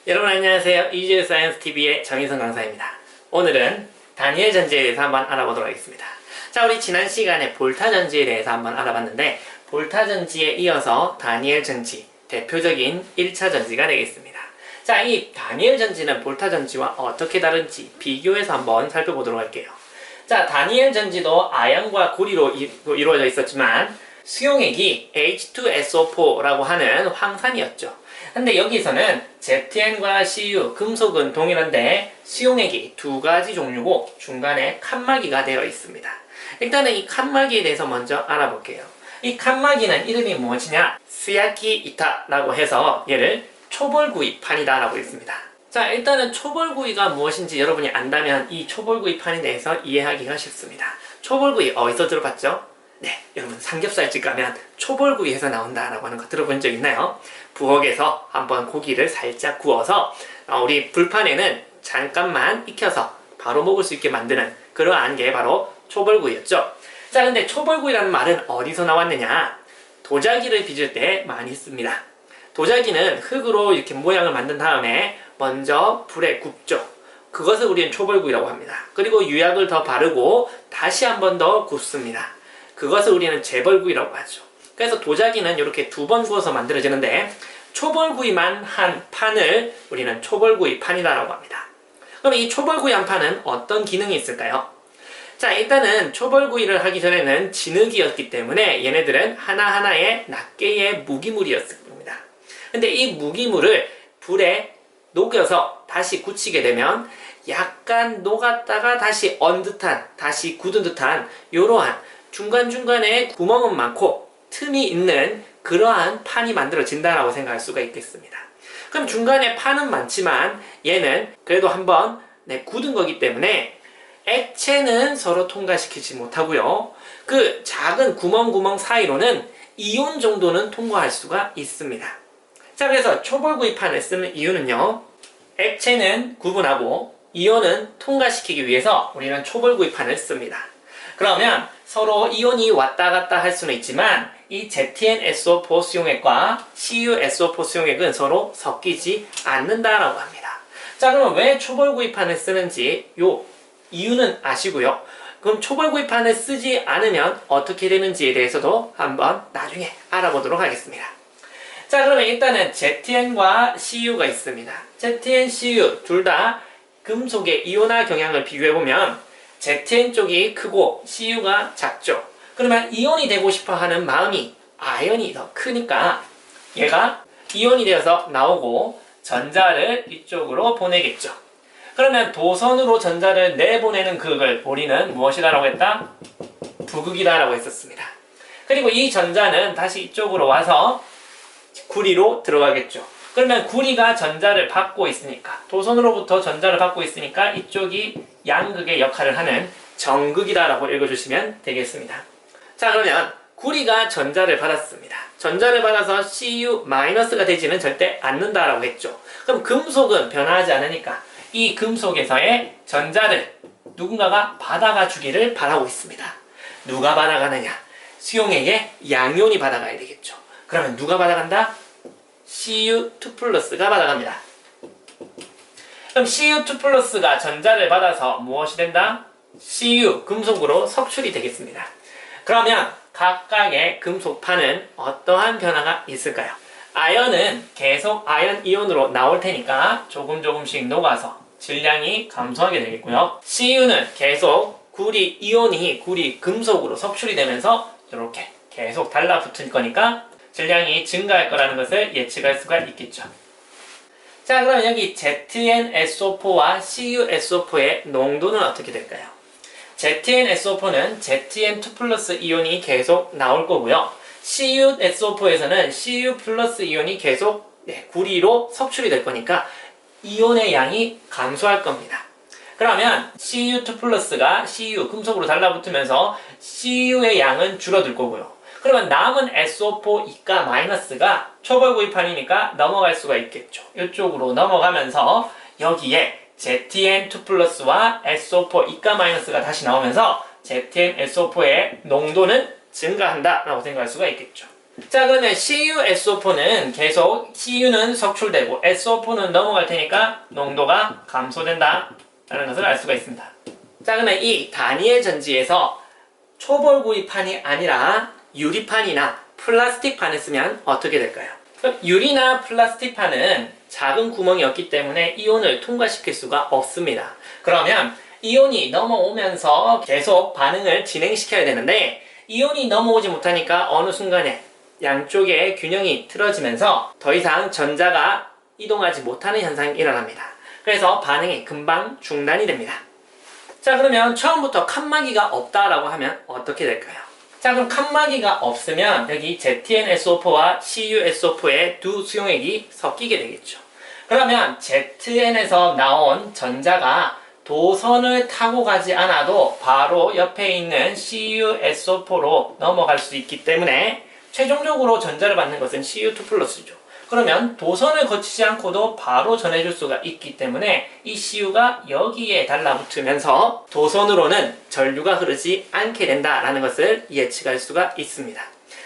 여러분 안녕하세요. 이즈 사이언스 TV의 정희성 강사입니다. 오늘은 다니엘 전지에 대해서 한번 알아보도록 하겠습니다. 자, 우리 지난 시간에 볼타 전지에 대해서 한번 알아봤는데, 볼타 전지에 이어서 다니엘 전지, 대표적인 1차 전지가 되겠습니다. 자, 이 다니엘 전지는 볼타 전지와 어떻게 다른지 비교해서 한번 살펴보도록 할게요. 자, 다니엘 전지도 아연과 구리로 이루어져 있었지만 수용액이 H2SO4라고 하는 황산이었죠. 근데 여기서는 ZN과 CU, 금속은 동일한데 수용액이 두 가지 종류고 중간에 칸막이가 되어 있습니다. 일단은 이 칸막이에 대해서 먼저 알아볼게요. 이 칸막이는 이름이 무엇이냐? 스야키 이타라고 해서 얘를 초벌구이판이다 라고 있습니다. 자, 일단은 초벌구이가 무엇인지 여러분이 안다면 이 초벌구이판에 대해서 이해하기가 쉽습니다. 초벌구이 어디서 들어봤죠? 네, 여러분 삼겹살집 가면 초벌구이에서 나온다라고 하는 거 들어본 적 있나요? 부엌에서 한번 고기를 살짝 구워서 우리 불판에는 잠깐만 익혀서 바로 먹을 수 있게 만드는 그러한 게 바로 초벌구이였죠. 자, 근데 초벌구이라는 말은 어디서 나왔느냐? 도자기를 빚을 때 많이 씁니다. 도자기는 흙으로 이렇게 모양을 만든 다음에 먼저 불에 굽죠. 그것을 우리는 초벌구이라고 합니다. 그리고 유약을 더 바르고 다시 한 번 더 굽습니다. 그것을 우리는 재벌구이라고 하죠. 그래서 도자기는 이렇게 두 번 구워서 만들어지는데 초벌구이만 한 판을 우리는 초벌구이 판이라고 합니다. 그럼 이 초벌구이 한 판은 어떤 기능이 있을까요? 자, 일단은 초벌구이를 하기 전에는 진흙이었기 때문에 얘네들은 하나하나의 낱개의 무기물이었을 겁니다. 근데 이 무기물을 불에 녹여서 다시 굳히게 되면 약간 녹았다가 다시 언 듯한, 다시 굳은 듯한 이러한 중간중간에 구멍은 많고 틈이 있는 그러한 판이 만들어진다라고 생각할 수가 있겠습니다. 그럼 중간에 판은 많지만 얘는 그래도 한번 굳은 거기 때문에 액체는 서로 통과시키지 못하고요. 그 작은 구멍 사이로는 이온 정도는 통과할 수가 있습니다. 자, 그래서 초벌구이판을 쓰는 이유는요. 액체는 구분하고 이온은 통과시키기 위해서 우리는 초벌구이판을 씁니다. 그러면 서로 이온이 왔다 갔다 할 수는 있지만 이 ZnSO4 수용액과 CuSO4 수용액은 서로 섞이지 않는다라고 합니다. 자, 그러면 왜 초벌구이판을 쓰는지 요 이유는 아시고요. 그럼 초벌구이판을 쓰지 않으면 어떻게 되는지에 대해서도 한번 나중에 알아보도록 하겠습니다. 자, 그러면 일단은 ZN과 CU가 있습니다. ZN, CU 둘 다 금속의 이온화 경향을 비교해보면 ZN 쪽이 크고 CU가 작죠. 그러면 이온이 되고 싶어 하는 마음이 아연이 더 크니까 얘가 이온이 되어서 나오고 전자를 이쪽으로 보내겠죠. 그러면 도선으로 전자를 내보내는 극을 우리는 무엇이라고 했다? 부극이라고 했었습니다. 그리고 이 전자는 다시 이쪽으로 와서 구리로 들어가겠죠. 그러면 구리가 전자를 받고 있으니까, 도선으로부터 전자를 받고 있으니까 이쪽이 양극의 역할을 하는 정극이다라고 읽어주시면 되겠습니다. 자, 그러면 구리가 전자를 받았습니다. 전자를 받아서 Cu-가 되지는 절대 않는다라고 했죠. 그럼 금속은 변화하지 않으니까 이 금속에서의 전자를 누군가가 받아가 주기를 바라고 있습니다. 누가 받아가느냐? 수용액의 양이온이 받아가야 되겠죠. 그러면 누가 받아간다? Cu2+가 받아갑니다. 그럼 Cu2+가 전자를 받아서 무엇이 된다? Cu, 금속으로 석출이 되겠습니다. 그러면 각각의 금속판은 어떠한 변화가 있을까요? 아연은 계속 아연 이온으로 나올 테니까 조금씩 녹아서 질량이 감소하게 되겠고요. Cu는 계속 구리 이온이 구리 금속으로 석출이 되면서 이렇게 계속 달라붙을 거니까 질량이 증가할 거라는 것을 예측할 수가 있겠죠. 자, 그럼 여기 ZnSO4와 CuSO4의 농도는 어떻게 될까요? ZnSO4는 Zn2+ 이온이 계속 나올 거고요. CuSO4에서는 Cu+ 이온이 계속 구리로 석출이 될 거니까 이온의 양이 감소할 겁니다. 그러면 Cu2+가 Cu, 금속으로 달라붙으면서 Cu의 양은 줄어들 거고요. 그러면 남은 SO4 이가 마이너스가 초벌구이판이니까 넘어갈 수가 있겠죠. 이쪽으로 넘어가면서 여기에 ZN2+와 SO4 이가 마이너스가 다시 나오면서 ZnSO4의 농도는 증가한다 라고 생각할 수가 있겠죠. 자, 그러면 CuSO4는 계속 Cu는 석출되고 SO4는 넘어갈 테니까 농도가 감소된다 라는 것을 알 수가 있습니다. 자, 그러면 이 다니엘 전지에서 초벌구이판이 아니라 유리판이나 플라스틱판을 쓰면 어떻게 될까요? 유리나 플라스틱판은 작은 구멍이 없기 때문에 이온을 통과시킬 수가 없습니다. 그러면 이온이 넘어오면서 계속 반응을 진행시켜야 되는데 이온이 넘어오지 못하니까 어느 순간에 양쪽의 균형이 틀어지면서 더 이상 전자가 이동하지 못하는 현상이 일어납니다. 그래서 반응이 금방 중단이 됩니다. 자, 그러면 처음부터 칸막이가 없다라고 하면 어떻게 될까요? 자, 그럼 칸막이가 없으면 여기 ZnSO4와 CuSO4의 두 수용액이 섞이게 되겠죠. 그러면 Zn에서 나온 전자가 도선을 타고 가지 않아도 바로 옆에 있는 CuSO4로 넘어갈 수 있기 때문에 최종적으로 전자를 받는 것은 Cu2+죠. 그러면 도선을 거치지 않고도 바로 전해줄 수가 있기 때문에 이 Cu가 여기에 달라붙으면서 도선으로는 전류가 흐르지 않게 된다라는 것을 예측할 수가 있습니다.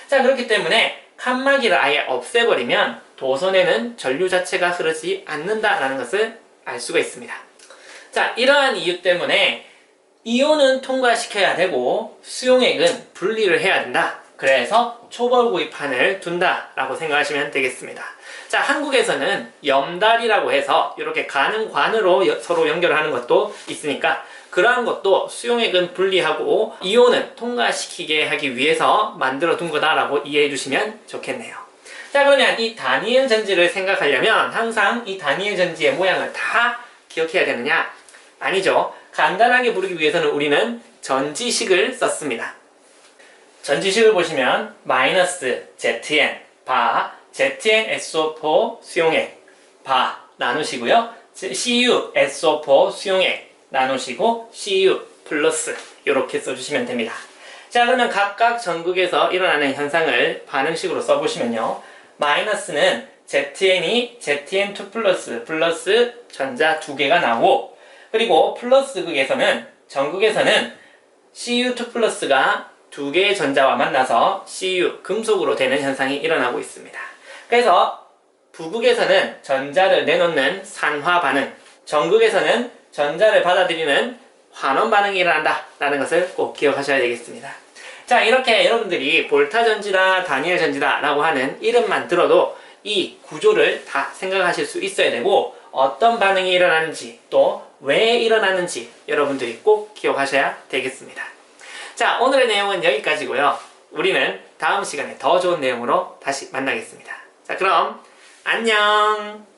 자, 그렇기 때문에 칸막이를 아예 없애버리면 도선에는 전류 자체가 흐르지 않는다라는 것을 알 수가 있습니다. 자, 이러한 이유 때문에 이온은 통과시켜야 되고 수용액은 분리를 해야 된다. 그래서 초벌구이판을 둔다라고 생각하시면 되겠습니다. 자, 한국에서는 염달이라고 해서 이렇게 가는 관으로 서로 연결하는 것도 있으니까 그러한 것도 수용액은 분리하고 이온은 통과시키게 하기 위해서 만들어 둔 거다라고 이해해 주시면 좋겠네요. 자, 그러면 이 다니엘 전지를 생각하려면 항상 이 다니엘 전지의 모양을 다 기억해야 되느냐? 아니죠. 간단하게 부르기 위해서는 우리는 전지식을 썼습니다. 전지식을 보시면 마이너스 ZN 바 ZnSO4 수용액 바 나누시고요. CuSO4 수용액 나누시고 Cu 플러스 이렇게 써주시면 됩니다. 자, 그러면 각각 전극에서 일어나는 현상을 반응식으로 써보시면요. 마이너스는 ZN이 ZN2 플러스 전자 2개가 나오고 그리고 플러스 극에서는 전극에서는 Cu2 플러스가 2개의 전자와 만나서 Cu, 금속으로 되는 현상이 일어나고 있습니다. 그래서 부극에서는 전자를 내놓는 산화 반응, 전극에서는 전자를 받아들이는 환원 반응이 일어난다 라는 것을 꼭 기억하셔야 되겠습니다. 자, 이렇게 여러분들이 볼타 전지다, 다니엘 전지다 라고 하는 이름만 들어도 이 구조를 다 생각하실 수 있어야 되고 어떤 반응이 일어나는지 또 왜 일어나는지 여러분들이 꼭 기억하셔야 되겠습니다. 자, 오늘의 내용은 여기까지고요. 우리는 다음 시간에 더 좋은 내용으로 다시 만나겠습니다. 자, 그럼 안녕!